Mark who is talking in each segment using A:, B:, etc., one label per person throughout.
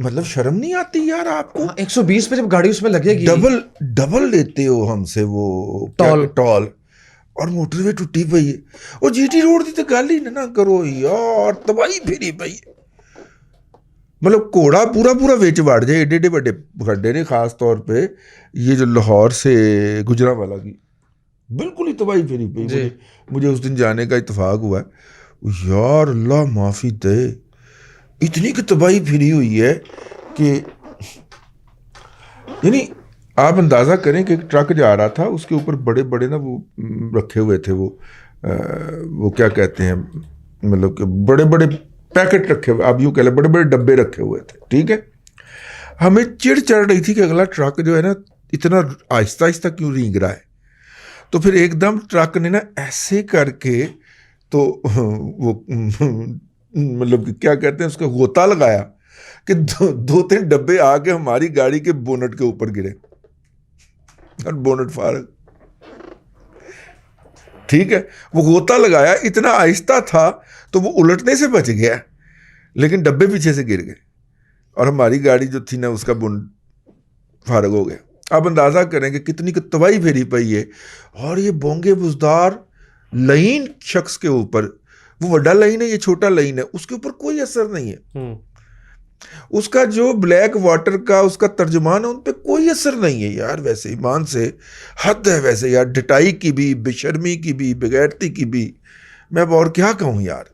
A: مطلب شرم نہیں آتی یار آپ کو؟
B: 120 پہ جب گاڑی اس میں لگے گی,
A: ڈبل لیتے ہو ہم سے وہ ٹول, اور موٹر وے ٹوٹی پئی ہے, اور جی ٹی روڈ کی تو گل ہی نہ کرو یار, تباہی پھری پئی. مطلب کوڑا پورا ویچ واڑ جائے, ایڈے ایڈے بڑے کھڈے نے, خاص طور پہ یہ جو لاہور سے گجرانوالہ کی بالکل ہی تباہی پھری پئی. مجھے اس دن جانے کا اتفاق ہوا ہے یار, اللہ معافی دے, اتنی کہ تباہی پھری ہوئی ہے کہ یعنی آپ اندازہ کریں کہ ایک ٹرک جا رہا تھا, اس کے اوپر بڑے بڑے نا وہ رکھے ہوئے تھے, وہ کیا کہتے ہیں, مطلب کہ بڑے بڑے پیکٹ رکھے ہوئے, آپ یوں کہہ لیں بڑے بڑے ڈبے رکھے ہوئے تھے. ٹھیک ہے, ہمیں چڑ چڑھ رہی تھی کہ اگلا ٹرک جو ہے نا اتنا آہستہ آہستہ کیوں رینگ رہا ہے. تو پھر ایک دم ٹرک نے نا ایسے کر کے تو وہ مطلب کہ کیا کہتے ہیں اس کا غوطہ لگایا کہ 2-3 ڈبے آ کے ہماری گاڑی کے بونٹ کے اوپر گرے, اور بونٹ فارغ. ٹھیک ہے, وہ غوطہ لگایا, اتنا آہستہ تھا تو وہ الٹنے سے بچ گیا, لیکن ڈبے پیچھے سے گر گئے اور ہماری گاڑی جو تھی نا اس کا بونٹ فارغ ہو گیا. آپ اندازہ کریں کہ کتنی کہ تباہی پھیری پئی ہے. اور یہ بونگے بزدار لائن شخص کے اوپر, وہ بڑا لائن ہے یہ چھوٹا لائن ہے, اس کے اوپر کوئی اثر نہیں ہے. اس کا جو بلیک واٹر کا اس کا ترجمان ہے ان پہ کوئی اثر نہیں ہے یار. ویسے ایمان سے حد ہے ویسے یار, ڈٹائی کی بھی, بے شرمی کی بھی, بغیرتی کی بھی, میں اب اور کیا کہوں یار.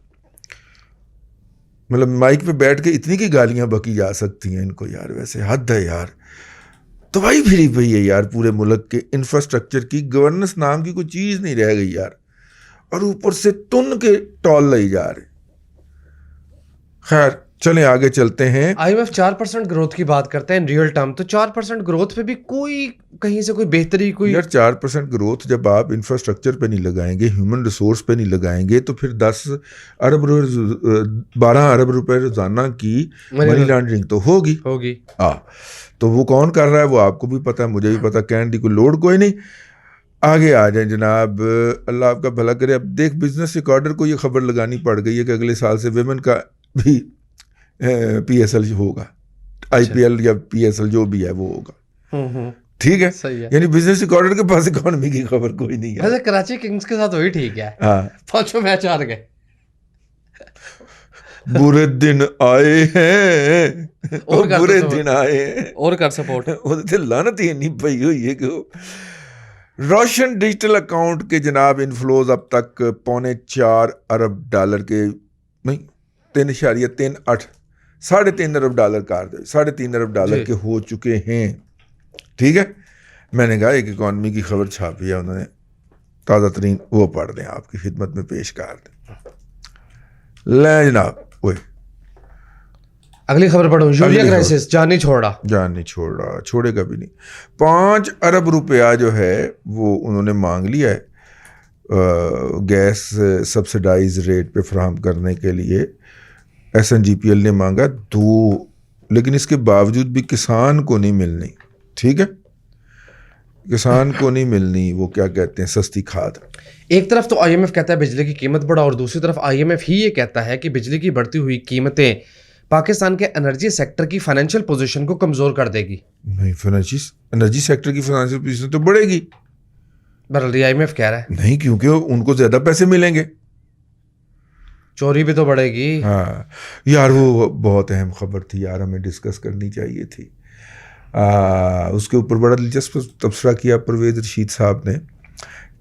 A: مطلب مائک پہ بیٹھ کے اتنی کی گالیاں بکی جا سکتی ہیں ان کو یار, ویسے حد ہے یار. تباہی پھری پئی ہے یار پورے ملک کے انفراسٹرکچر کی, گورننس نام کی کوئی چیز نہیں رہ گئی یار, اور اوپر سے تن کے ٹول لے جا رہے. خیر چلیں آگے چلتے ہیں.
B: IMF 4% گروتھ کی بات کرتے ہیں ان ریئل ٹرم, تو 4% گروتھ پہ بھی کوئی کہیں سے کوئی بہتری کوئی
A: یار 4% گروتھ جب آپ انفراسٹرکچر پہ نہیں لگائیں گے, ہیومن ریسورس پہ نہیں لگائیں گے, تو پھر 12 ارب روپے روزانہ کی منی لانڈرنگ تو ہوگی. تو وہ کون کر رہا ہے وہ آپ کو بھی پتہ ہے, مجھے بھی پتہ, کہنے کی کوئی لوڈ کوئی نہیں. آگے آ جائیں جناب, اللہ آپ کا بھلا کرے. اب دیکھ بزنس ریکارڈر کو یہ خبر لگانی پڑ گئی ہے کہ اگلے سال سے ویمن کا بھی PSL ہوگا, IPL یا PSL جو بھی ہے وہ ہوگا. ٹھیک ہے, یعنی بزنس ریکارڈر کے پاس اکانومی کی خبر کوئی نہیں ہے.
B: کراچی کنگز کے ساتھ وہی ٹھیک ہے, 5 میچ ہار گئے.
A: برے دن آئے ہیں, برے دن آئے ہیں,
B: اور کر سپورٹ
A: لعنت ہی نہیں پئی ہوئی ہے کہ روشن ڈیجیٹل اکاؤنٹ کے جناب انفلوز اب تک $4.25 ارب کے نہیں 3.38 $3.5 ارب $3.5 ارب کے ہو چکے ہیں. ٹھیک ہے, میں نے کہا ایک اکانومی کی خبر چھاپی ہے انہوں نے, تازہ ترین وہ پڑھ دیں, آپ کی خدمت میں پیش کر دیں. لیں جناب,
B: اگلی خبر پڑھوں. یوریا کرائسس جان نہیں چھوڑ رہا,
A: چھوڑے گا بھی نہیں. 5 ارب روپیہ جو ہے وہ انہوں نے مانگ لیا ہے گیس سبسڈائز ریٹ پہ فراہم کرنے کے لیے. SNGPL نے مانگا 2, لیکن اس کے باوجود بھی کسان کو نہیں ملنی. ٹھیک ہے, کسان کو نہیں ملنی وہ کیا کہتے ہیں سستی کھاد.
B: ایک طرف تو IMF کہتا ہے بجلی کی قیمت بڑھا, اور دوسری طرف IMF ہی یہ کہتا ہے کہ بجلی کی بڑھتی ہوئی قیمتیں پاکستان کے انرجی سیکٹر کی فائنینشیل پوزیشن کو کمزور کر دے گی.
A: نہیں, انرجی سیکٹر کی فائنینشیل پوزیشن تو بڑھے گی.
B: بہرحال IMF کہہ رہا ہے
A: نہیں, کیونکہ ان کو زیادہ پیسے ملیں گے,
B: چوری بھی تو بڑھے گی.
A: ہاں یار, وہ بہت اہم خبر تھی یار, ہمیں ڈسکس کرنی چاہیے تھی. اس کے اوپر بڑا دلچسپ تبصرہ کیا پرویز رشید صاحب نے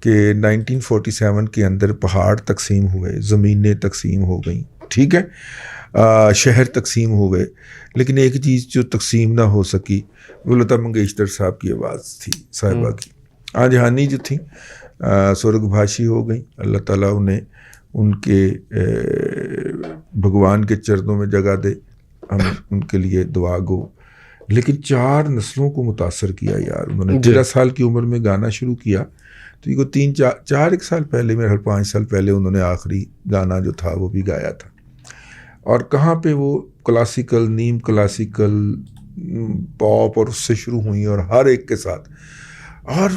A: کہ 1947 کے اندر پہاڑ تقسیم ہوئے, زمینیں تقسیم ہو گئیں. ٹھیک ہے, شہر تقسیم ہو گئے, لیکن ایک چیز جو تقسیم نہ ہو سکی وہ لتا منگیشکر صاحب کی آواز تھی, صاحبہ کی. جہانی جو تھیں سورگ بھاشی ہو گئیں, اللہ تعالیٰ انہیں ان کے بھگوان کے چرنوں میں جگہ دے, ہم ان کے لیے دعا گو. لیکن 4 نسلوں کو متاثر کیا یار. انہوں نے 13 سال کی عمر میں گانا شروع کیا, تو یہ کو 3-4 سال پہلے, میرے 5 سال پہلے انہوں نے آخری گانا جو تھا وہ بھی گایا تھا. اور کہاں پہ وہ کلاسیکل, نیم کلاسیکل, پاپ, اور اس سے شروع ہوئی اور ہر ایک کے ساتھ. اور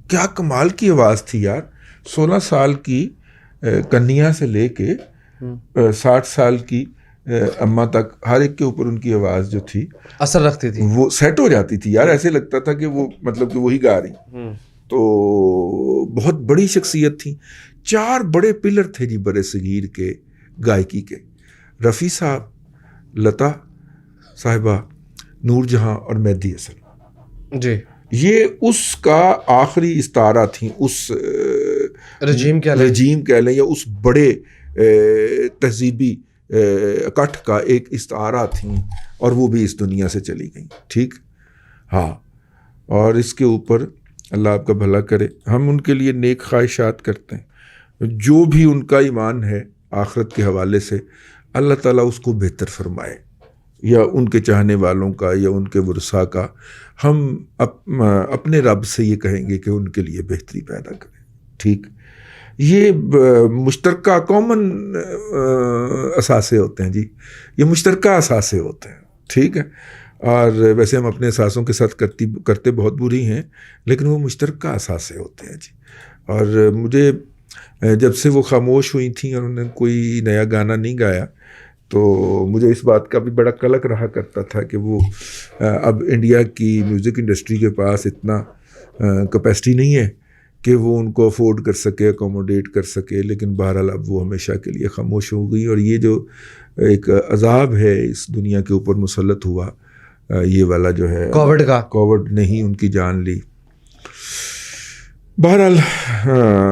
A: کیا کمال کی آواز تھی یار. 16 سال کی کنیا سے لے کے 60 سال کی اماں تک ہر ایک کے اوپر ان کی آواز جو تھی
B: اثر رکھتی تھی,
A: وہ سیٹ ہو جاتی تھی یار, ایسے لگتا تھا کہ وہ مطلب کہ وہی گا رہی. تو بہت بڑی شخصیت تھی. 4 بڑے پلر تھے جی برے صغیر کے گائکی کے, رفیع صاحب, لتا صاحبہ, نور جہاں اور مہدی حسن.
B: جی,
A: یہ اس کا آخری استعارہ تھیں, اس
B: رجیم
A: کہہ لیں یا اس بڑے تہذیبی اکٹھ کا ایک استعارہ تھیں, اور وہ بھی اس دنیا سے چلی گئیں. ٹھیک, ہاں. اور اس کے اوپر اللہ آپ کا بھلا کرے, ہم ان کے لیے نیک خواہشات کرتے ہیں. جو بھی ان کا ایمان ہے آخرت کے حوالے سے, اللہ تعالیٰ اس کو بہتر فرمائے, یا ان کے چاہنے والوں کا یا ان کے ورثاء کا. ہم اپنے رب سے یہ کہیں گے کہ ان کے لیے بہتری پیدا کریں. ٹھیک, یہ مشترکہ کامن اثاثے ہوتے ہیں جی, یہ مشترکہ اثاثے ہوتے ہیں. ٹھیک ہے, اور ویسے ہم اپنے اثاثوں کے ساتھ کرتے بہت بری ہیں, لیکن وہ مشترکہ اثاثے ہوتے ہیں جی. اور مجھے جب سے وہ خاموش ہوئی تھیں اور انہوں نے کوئی نیا گانا نہیں گایا, تو مجھے اس بات کا بھی بڑا قلق رہا کرتا تھا کہ وہ اب انڈیا کی میوزک انڈسٹری کے پاس اتنا کیپیسٹی نہیں ہے کہ وہ ان کو افورڈ کر سکے, اکوموڈیٹ کر سکے. لیکن بہرحال اب وہ ہمیشہ کے لیے خاموش ہو گئی, اور یہ جو ایک عذاب ہے اس دنیا کے اوپر مسلط ہوا, یہ والا جو ہے کووڈ نے ہی ان کی جان لی. بہرحال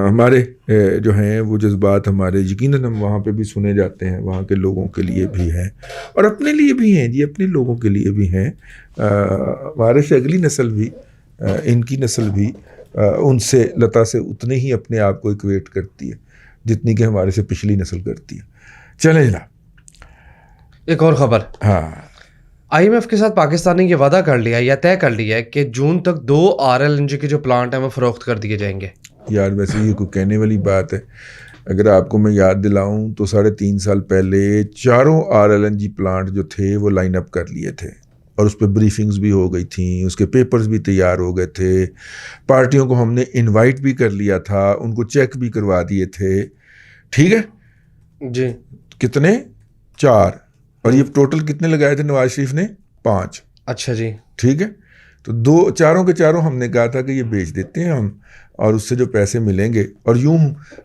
A: ہمارے جو ہیں وہ جذبات ہمارے یقیناً ہم وہاں پہ بھی سنے جاتے ہیں, وہاں کے لوگوں کے لیے بھی ہیں اور اپنے لیے بھی ہیں جی, اپنے لوگوں کے لیے بھی ہیں. ہمارے سے اگلی نسل بھی, ان کی نسل بھی ان سے, لتا سے اتنے ہی اپنے آپ کو ایکویٹ کرتی ہے جتنی کہ ہمارے سے پچھلی نسل کرتی ہے. چلیں جناب,
B: ایک اور خبر.
A: ہاں,
B: آئی ایم ایف کے ساتھ پاکستان نے یہ وعدہ کر لیا یا طے کر لیا ہے کہ جون تک 2 RLNG کے جو پلانٹ ہیں وہ فروخت کر دیے جائیں گے.
A: یار ویسے یہ کوئی کہنے والی بات ہے. اگر آپ کو میں یاد دلاؤں تو 3.5 سال پہلے 4 RLNG پلانٹ جو تھے وہ لائن اپ کر لیے تھے, اور اس پہ بریفنگز بھی ہو گئی تھیں, اس کے پیپرز بھی تیار ہو گئے تھے, پارٹیوں کو ہم نے انوائٹ بھی کر لیا تھا, ان کو چیک بھی کروا دیے تھے. ٹھیک ہے
B: جی,
A: کتنے؟ 4. اور یہ ٹوٹل کتنے لگائے تھے نواز شریف نے؟ 5.
B: اچھا جی,
A: ٹھیک ہے, تو 4 کے 4 ہم نے کہا تھا کہ یہ بیچ دیتے ہیں ہم, اور اس سے جو پیسے ملیں گے, اور یوں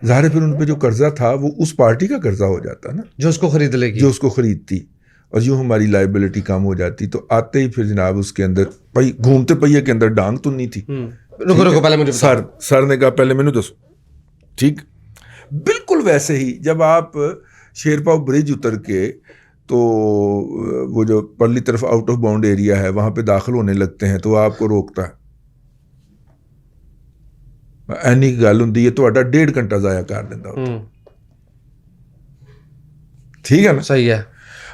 A: ظاہر ہے پھر ان پہ جو قرضہ تھا وہ اس پارٹی کا قرضہ ہو جاتا نا
B: جو اس کو خرید لے گی,
A: جو اس کو خریدتی, اور یوں ہماری لائبلٹی کم ہو جاتی. تو آتے ہی پھر جناب اس کے اندر گھومتے پہیے کے اندر ڈانگ تننی تھی.
B: رکو پہلے مجھے
A: سر نے کہا پہلے مینوں دسو. ٹھیک, بالکل ویسے ہی جب آپ شیرپاؤ برج اتر کے تو وہ جو پرلی طرف آؤٹ آف باؤنڈ ایریا ہے وہاں پہ داخل ہونے لگتے ہیں تو آپ کو روکتا ہے, اینی گل ہوں یہ تو 1.5 گھنٹہ ضائع کر دینا ہوتا. ٹھیک ہے نا,
B: صحیح ہے.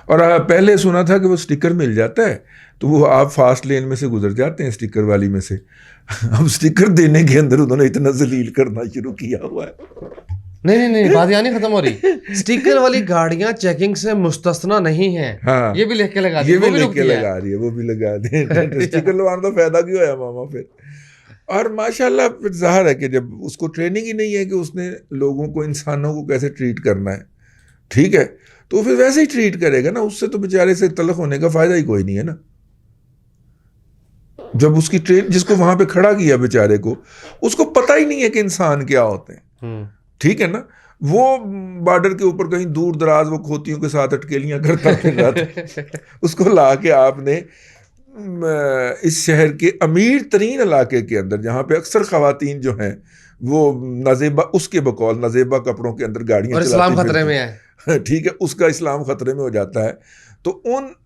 A: اور پہلے سنا تھا کہ وہ سٹیکر مل جاتا ہے تو وہ آپ فاسٹ لین میں سے گزر جاتے ہیں سٹیکر والی میں سے. اب سٹیکر دینے کے اندر انہوں نے اتنا ذلیل کرنا شروع کیا ہوا ہے.
B: نہیں بات یہاں نہیں ختم ہو رہی. سٹیکر والی گاڑیاں چیکنگ سے مستثنا نہیں ہیں, یہ بھی لکھ کے لگا دی,
A: یہ بھی لکھ کے لگا رہی ہے, وہ بھی لگا دیں. سٹیکر لگانا تو فائدہ کیوں ہوا ماما پھر. اور ماشاءاللہ پھر ظاہر ہے کہ جب اس کو ٹریننگ ہی نہیں ہے کہ اس نے لوگوں کو, انسانوں کو کیسے ٹریٹ کرنا ہے, ٹھیک ہے, تو پھر ویسے ہی ٹریٹ کرے گا نا. اس سے تو بیچارے سے تلخ ہونے کا فائدہ ہی کوئی نہیں ہے نا. جب اس کی ٹرین, جس کو وہاں پہ کھڑا کیا بیچارے کو, اس کو پتہ ہی نہیں ہے کہ انسان کیا ہوتے ہیں. ٹھیک ہے نا, وہ بارڈر کے اوپر کہیں دور دراز وہ کھوتیوں کے ساتھ اٹکیلیاں کرتا پھر رہا تھا. اس کو لا کے آپ نے اس شہر کے امیر ترین علاقے کے اندر, جہاں پہ اکثر خواتین جو ہیں وہ نازیبا, اس کے بقول نازیبا کپڑوں کے اندر گاڑیاں چلاتی,
B: اسلام خطرے میں ہے.
A: ٹھیک ہے, اس کا اسلام خطرے میں ہو جاتا ہے. تو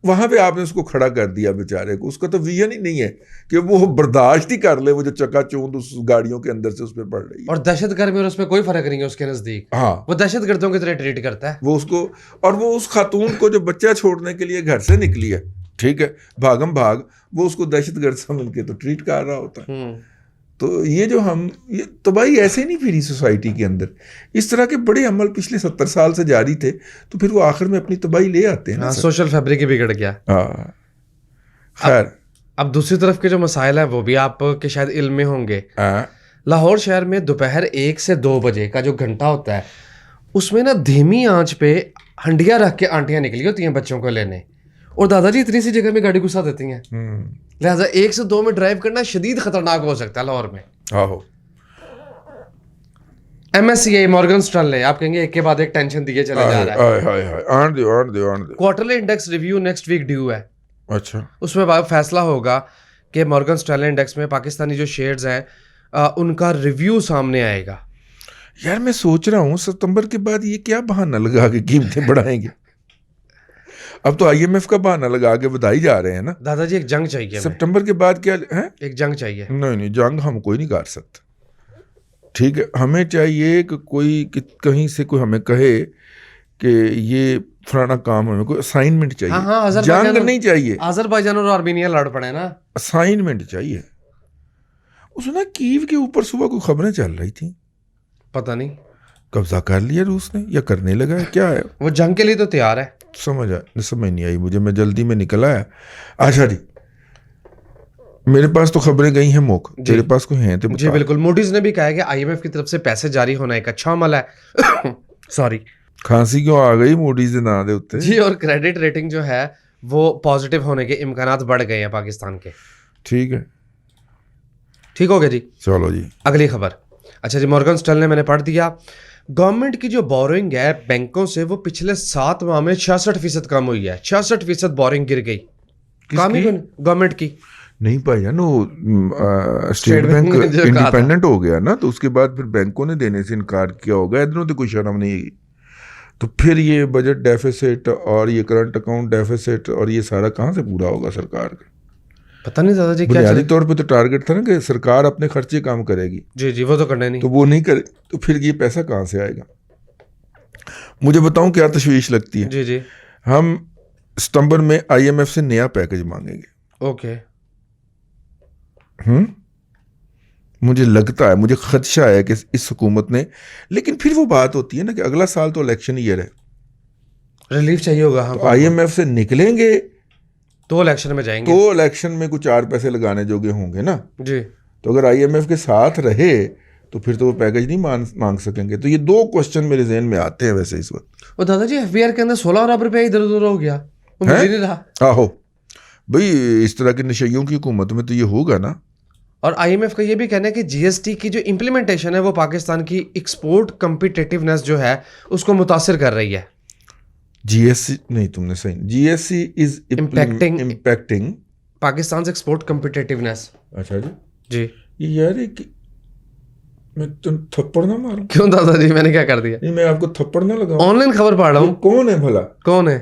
A: وہاں پہ آپ نے اس کو کھڑا کر دیا بیچارے کو. اس کا تو ویژن ہی نہیں ہے کہ وہ برداشت ہی کر لے وہ جو چکا چوند اس گاڑیوں کے اندر سے اس پہ پڑ رہی ہے.
B: اور دہشت گرد میں اس میں کوئی فرق نہیں ہے اس کے نزدیک.
A: ہاں,
B: وہ دہشت گردوں کی طرح ٹریٹ کرتا ہے
A: وہ اس کو. اور وہ اس خاتون کو جو بچہ چھوڑنے کے لیے گھر سے نکلی ہے, ٹھیک ہے, بھاگم بھاگ, وہ اس کو دہشت گرد سمجھ کے تو ٹریٹ کر رہا ہوتا ہے. تو یہ جو یہ تباہی ایسے نہیں پھری سوسائٹی کے اندر. اس طرح کے بڑے عمل پچھلے 70 سال سے جاری تھے, تو پھر وہ آخر میں اپنی تباہی لے آتے ہیں.
B: سوشل فیبرک ہی بگڑ گیا.
A: خیر,
B: اب دوسری طرف کے جو مسائل ہیں وہ بھی آپ کے شاید علم میں ہوں گے. لاہور شہر میں دوپہر 1 سے 2 بجے کا جو گھنٹہ ہوتا ہے اس میں نا دھیمی آنچ پہ ہنڈیاں رکھ کے آنٹیاں نکلی ہوتی ہیں بچوں کو لینے, اور دادا جی اتنی سی جگہ میں گاڑی گھسا دیتی ہیں, لہٰذا 1 سے 2 میں ڈرائیو کرنا شدید خطرناک ہو سکتا ہے لاہور میں. MSCI مورگن اسٹینلے آپ کہیں گے ایک کے بعد ایک ٹینشن دیے چلے جا رہا ہے. Quarterly index review next week due ہے.
A: اچھا,
B: اس میں فیصلہ ہوگا کہ مورگن اسٹینلے انڈیکس میں پاکستانی جو شیئرز ہیں ان کا ریویو سامنے آئے گا.
A: یار میں سوچ رہا ہوں ستمبر کے بعد یہ کیا بہانہ لگا کے قیمتیں بڑھائیں گے. اب تو IMF کا بہانہ لگا کے بدائی جا رہے ہیں نا.
B: دادا جی ایک جنگ چاہیے,
A: سپٹمبر کے بعد کیا ہے,
B: ایک جنگ چاہیے.
A: نہیں جنگ ہم کوئی نہیں کر سکتے. ٹھیک ہے, ہمیں چاہیے کہ کوئی کہیں سے کوئی ہمیں کہے کہ یہ فلانا کام ہمیں کوئی اسائنمنٹ چاہیے. جنگ نہیں چاہیے.
B: آذربائیجان اور آرمینیا لڑ پڑے نا,
A: اسائنمنٹ چاہیے. اس نے کیو کے اوپر صبح کوئی خبریں چل رہی تھیں,
B: پتہ نہیں
A: قبضہ کر لیا روس نے یا کرنے لگا ہے, کیا ہے
B: وہ جنگ کے لیے تو تیار ہے.
A: سمجھ نہیں آئی مجھے, میں جلدی میں نکل آیا. اچھا جی, میرے پاس تو خبریں گئی ہیں موک, تیرے پاس کوئی ہیں تو
B: جی بالکل. موڈیز نے بھی کہا ہے کہ IMF کی طرف سے پیسے جاری ہونا ایک اچھا عمل ہے. سوری
A: کھانسی کیوں آ گئی موڈیز دے نا دے اوتے
B: جی, اور کریڈٹ ریٹنگ جو ہے وہ پازیٹیو ہونے کے امکانات بڑھ گئے ہیں پاکستان کے.
A: ٹھیک ہے,
B: ٹھیک ہو گیا جی.
A: چلو جی
B: اگلی خبر. اچھا جی, مورگن اسٹینلے میں نے پڑھ دیا. گورنمنٹ کی جو بورنگ ہے بینکوں سے وہ پچھلے 7 ماہ میں 66% کم ہوئی ہے. 66% بورنگ گر گئی. گورنمنٹ کی
A: نہیں پائی ہے نا, اسٹیٹ بینک انڈیپینڈنٹ ہو گیا نا, تو اس کے بعد پھر بینکوں نے دینے سے انکار کیا ہوگا. ادھروں تو کوئی شرم نہیں ہے. تو پھر یہ بجٹ ڈیفیسٹ اور یہ کرنٹ اکاؤنٹ ڈیفیسٹ اور یہ سارا کہاں سے پورا ہوگا سرکار کا؟
B: پتہ نہیں دادا جی.
A: بنیادی طور پہ تو ٹارگیٹ تھا نا کہ سرکار اپنے خرچے کام کرے گی.
B: جی وہ تو کرنے نہیں,
A: تو وہ نہیں کرے تو پھر یہ پیسہ کہاں سے آئے گا؟ مجھے بتاؤں کیا تشویش لگتی ہے.
B: جی
A: ہم ستمبر میں IMF سے نیا پیکج مانگیں گے.
B: اوکے.
A: مجھے لگتا ہے, مجھے خدشہ ہے کہ اس حکومت نے, لیکن پھر وہ بات ہوتی ہے نا کہ اگلا سال تو الیکشن ایئر ہے,
B: ریلیف چاہیے ہوگا.
A: تو IMF سے نکلیں گے
B: تو الیکشن میں جائیں گے,
A: تو الیکشن میں کچھ 4 پیسے لگانے جوگے ہوں گے نا.
B: جی,
A: تو اگر IMF کے ساتھ رہے تو پھر تو وہ پیکج نہیں مانگ سکیں گے. تو یہ 2 کوشچن میرے ذہن میں آتے ہیں ویسے اس وقت.
B: وہ دادا جی FBR کے اندر 16 ارب روپے ادھر ادھر ہو گیا, وہ مجھے نہیں رہا.
A: آہو بھائی, اس طرح کے نشیوں کی حکومت میں تو یہ ہوگا نا. اور
B: IMF کا یہ بھی کہنا ہے کہ GST کی جو امپلیمنٹیشن ہے وہ پاکستان کی ایکسپورٹ کمپیٹیٹیونیس جو ہے اس کو متاثر کر رہی ہے.
A: GST نہیں, تم نے صحیح, GST از امپیکٹنگ
B: پاکستان سے ایکسپورٹ کمپیٹیٹیونیس.
A: اچھا جی.
B: جی
A: یہ یار میں تم تھپڑ نہ ماروں.
B: کیوں دادا جی, میں نے کیا کر دیا؟
A: نہیں, میں آپ کو تھپڑ نہ لگاؤں.
B: آن لائن خبر پڑھ رہا ہوں.
A: کون ہے بھلا؟
B: کون ہے؟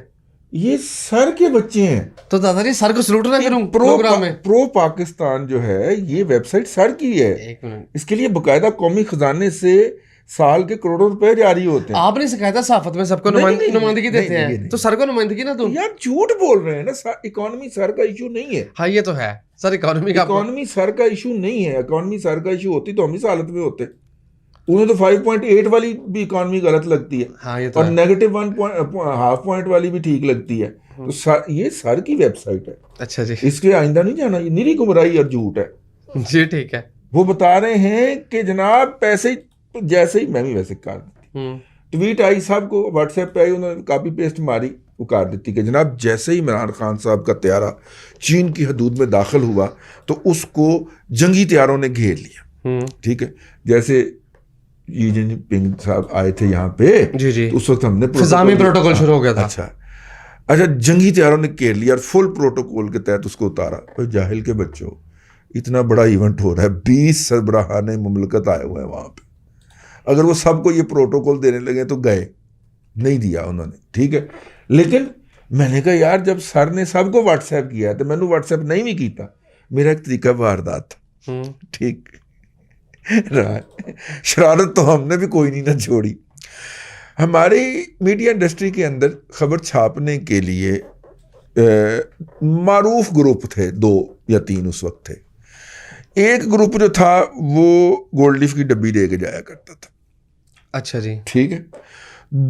A: یہ سر کے بچے ہیں.
B: تو دادا جی سر کو سلوٹ نہ کروں پروگرام میں.
A: پرو پاکستان جو ہے یہ ویب سائٹ سر کی ہے. اس کے لیے باقاعدہ قومی خزانے سے سال کے کروڑوں روپے جاری ہوتے ہیں.
B: آپ نے سکھایا تھا صحافت میں سب کو نمائندگی دیتے ہیں, تو سر کو نمائندگی نا تم.
A: یار جھوٹ بول رہے ہیں نا, اکانومی سر کا ایشو نہیں ہے.
B: ہاں یہ تو ہے سر, اکانومی
A: سر کا ایشو نہیں ہے. اکانومی سر کا ایشو ہوتی تو ہم اس حالت میں ہوتے. انہیں تو 5.8 والی بھی اکانومی غلط لگتی ہے.
B: ہاں یہ
A: اور -1.5 پوائنٹ والی بھی ٹھیک لگتی ہے. تو یہ سر کی ویب سائٹ ہے.
B: اچھا جی,
A: اس کے آئندہ نہیں جانا, یہ نری گمراہی اور جھوٹ ہے.
B: جی ٹھیک ہے.
A: وہ بتا رہے ہیں کہ جناب پیسے جیسے ہی, میں بھی ویسے کر دیتی, ٹویٹ آئی صاحب کو واٹس ایپ پہ آئی, انہوں نے کاپی پیسٹ ماری, وہ کر دیتی کہ جناب جیسے ہی عمران خان صاحب کا طیارہ چین کی حدود میں داخل ہوا تو اس کو جنگی طیاروں نے گھیر لیا. ٹھیک ہے, جیسے یہ جن پنگ صاحب آئے تھے یہاں پہ,
B: جی
A: اس وقت ہم نے
B: فضامی پروٹوکول شروع ہو گیا تھا.
A: اچھا جنگی طیاروں نے گھیر لیا اور فل پروٹوکول کے تحت اس کو اتارا. کوئی جاہل کے بچوں, اتنا بڑا ایونٹ ہو رہا ہے, 20 سربراہان مملکت آئے ہوئے ہیں وہاں پہ. اگر وہ سب کو یہ پروٹوکول دینے لگے تو گئے, نہیں دیا انہوں نے. ٹھیک ہے, لیکن میں نے کہا یار جب سر نے سب کو واٹس ایپ کیا ہے تو میں نے واٹس ایپ نہیں بھی کیتا. میرا ایک طریقہ واردات تھا. ٹھیک رہا, شرارت تو ہم نے بھی کوئی نہیں نہ چھوڑی. ہماری میڈیا انڈسٹری کے اندر خبر چھاپنے کے لیے معروف گروپ تھے, 2 یا 3 اس وقت تھے. ایک گروپ جو تھا وہ گولڈ لیف کی ڈبی دے کے جایا کرتا تھا.
B: اچھا جی,
A: ٹھیک ہے.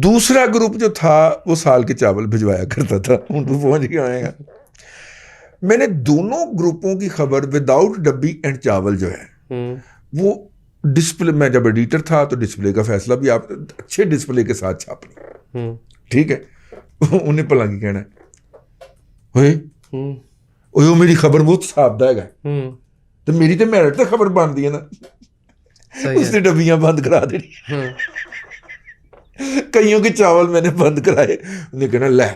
A: دوسرا گروپ جو تھا وہ سال کے چاول بھجوایا کرتا تھا. ان کو پہنچ کے آئے گا. میں نے دونوں گروپوں کی خبر وداؤٹ ڈبی اینڈ چاول جو ہے وہ ڈسپلے, میں جب ایڈیٹر تھا تو ڈسپلے کا فیصلہ بھی آپ اچھے ڈسپلے کے ساتھ چھاپنی. ٹھیک ہے, انہیں بھلا کی کہنا ہوئے
B: ہوں
A: وہ میری خبر بہت صاف ہے
B: ہوں
A: تو میری تو میرٹ تو خبر بنتی ہے نا
B: صحیح
A: اس
B: ہے
A: نے ڈبیاں بند کرا دینی
B: ہوں
A: کئیوں کے چاول میں نے بند کرائے انہیں کہنا لے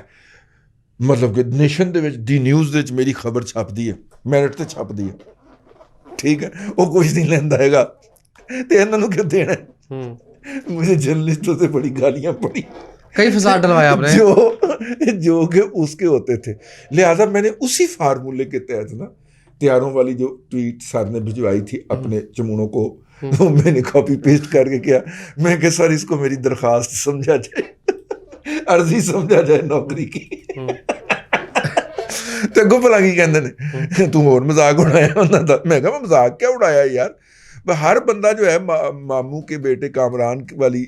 A: مطلب کہ نیشن دے وچ دی نیوز دے وچ میری خبر چھپ دی ہے میرٹ تے چھپ دی ہے ٹھیک ہے وہ کچھ نہیں لینا ہے گا تو انہوں کیوں دینا ہے
B: ہوں
A: مجھے جرنلسٹوں سے بڑی گالیاں پڑی
B: کئی فساد ڈلوایا آپ نے
A: جو کہ اس کے ہوتے تھے لہٰذا میں نے اسی فارمولے کے تحت نا تیاروں والی جو ٹویٹ سر نے بھجوائی تھی اپنے چمونوں کو میں نے کاپی پیسٹ کر کے کیا میں کہ سر اس کو میری درخواست سمجھا جائے عرضی سمجھا جائے نوکری کی تو اگوں بھلا کی کہندے نے تم اور مذاق اڑایا انہاں دا میں کہا میں مذاق کیا اڑایا یار ہر بندہ جو ہے ماموں کے بیٹے کامران والی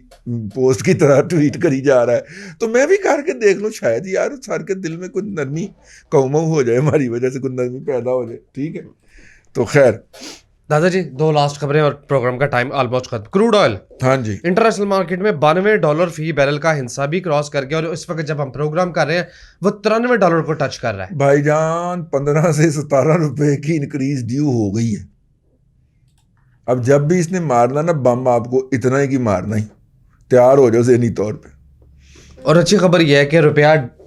A: پوسٹ کی طرح ٹویٹ کری جا رہا ہے تو میں بھی کر کے دیکھ لوں شاید یار سر کے دل میں کوئی نرمی قوموں ہو جائے ہماری وجہ سے کوئی نرمی پیدا ہو جائے ٹھیک ہے تو خیر
B: دادا جی دو لاسٹ خبریں اور پروگرام کا ٹائم آلموسٹ ختم کروڈ آئل
A: ہاں جی
B: انٹرنیشنل مارکیٹ میں $92 فی بیرل کا ہنسا بھی کراس کر گیا اور اس وقت جب ہم پروگرام کر رہے ہیں وہ $93 کو ٹچ کر رہا ہے
A: بھائی جان 15 سے 17 روپے کی انکریز ڈیو ہو گئی ہے اب جب بھی اس نے مارنا نا بم آپ کو اتنا ہی کی مارنا ہی تیار ہو جاؤ ذہنی طور پہ
B: اور اچھی خبر یہ ہے کہ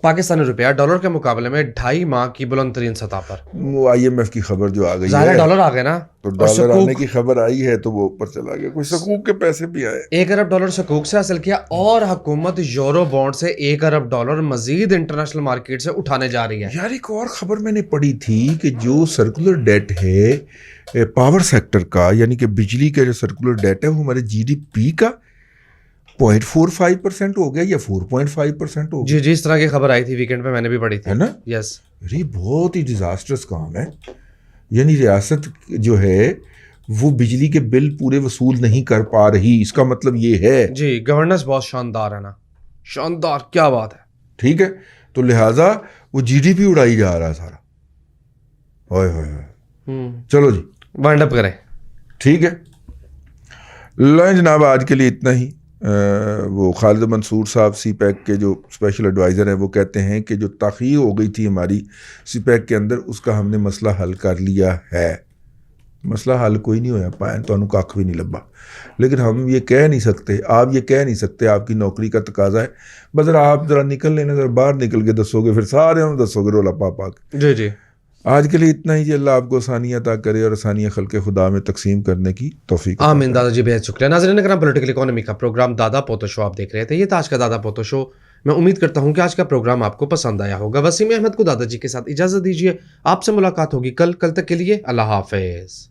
B: پاکستانی روپیہ ڈالر کے مقابلے میں 2.5 ماہ کی بلند ترین سطح پر
A: وہ آئی ایم ایف کی خبر جو آ گئی
B: ظاہر
A: ہے
B: ڈالر آ گئے نا
A: تو ڈالر آنے کی خبر آئی ہے تو وہ اوپر چلا گیا کوئی سکوک کے پیسے بھی آئے
B: $1 ارب سکوک سے حاصل کیا اور حکومت یورو بانڈ سے $1 ارب مزید انٹرنیشنل مارکیٹ سے اٹھانے جا رہی ہے
A: یار ایک اور خبر میں نے پڑھی تھی کہ جو سرکولر ڈیٹ ہے پاور سیکٹر کا یعنی کہ بجلی کا جو سرکولر ڈیٹ ہے وہ ہمارے جی ڈی پی کا 0.45% ہو گیا یا 4.5% ہو گیا
B: جی اس طرح کی خبر آئی تھی ویکینڈ پہ میں نے بھی پڑھی تھی
A: ہے نا
B: یس
A: یہ بہت ہی ڈیزاسٹرس کام ہے یعنی ریاست جو ہے وہ بجلی کے بل پورے وصول نہیں کر پا رہی اس کا مطلب یہ ہے
B: جی گورننس بہت شاندار ہے نا شاندار کیا بات ہے
A: ٹھیک ہے تو لہٰذا وہ جی ڈی پی اڑائی جا رہا ہے سارا ہوئے ہوئے ہوئے چلو جی
B: وائنڈ اپ کریں
A: ٹھیک ہے لیں جناب آج کے لیے اتنا ہی وہ خالد منصور صاحب سی پیک کے جو اسپیشل ایڈوائزر ہیں وہ کہتے ہیں کہ جو تاخیر ہو گئی تھی ہماری سی پیک کے اندر اس کا ہم نے مسئلہ حل کر لیا ہے مسئلہ حل کوئی نہیں ہویا پائیں تو انہوں کاک بھی نہیں لبا لیکن ہم یہ کہہ نہیں سکتے آپ یہ کہہ نہیں سکتے آپ کی نوکری کا تقاضا ہے بس آپ ذرا نکل لینا ذرا باہر نکل کے دسو گے پھر سارے ہم دسو گے رولا پا کے
B: جی
A: آج کے لیے اتنا ہی جی اللہ آپ کو آسانیاں عطا کرے اور آسانیاں خلق خدا میں تقسیم کرنے کی توفیق
B: آمین دادا جی بہت شکریہ ناظرین کرام پولیٹیکل اکانومی کا پروگرام دادا پوتو شو آپ دیکھ رہے تھے یہ تھا آج کا دادا پوتو شو میں امید کرتا ہوں کہ آج کا پروگرام آپ کو پسند آیا ہوگا وسیم احمد کو دادا جی کے ساتھ اجازت دیجیے آپ سے ملاقات ہوگی کل تک کے لیے اللہ حافظ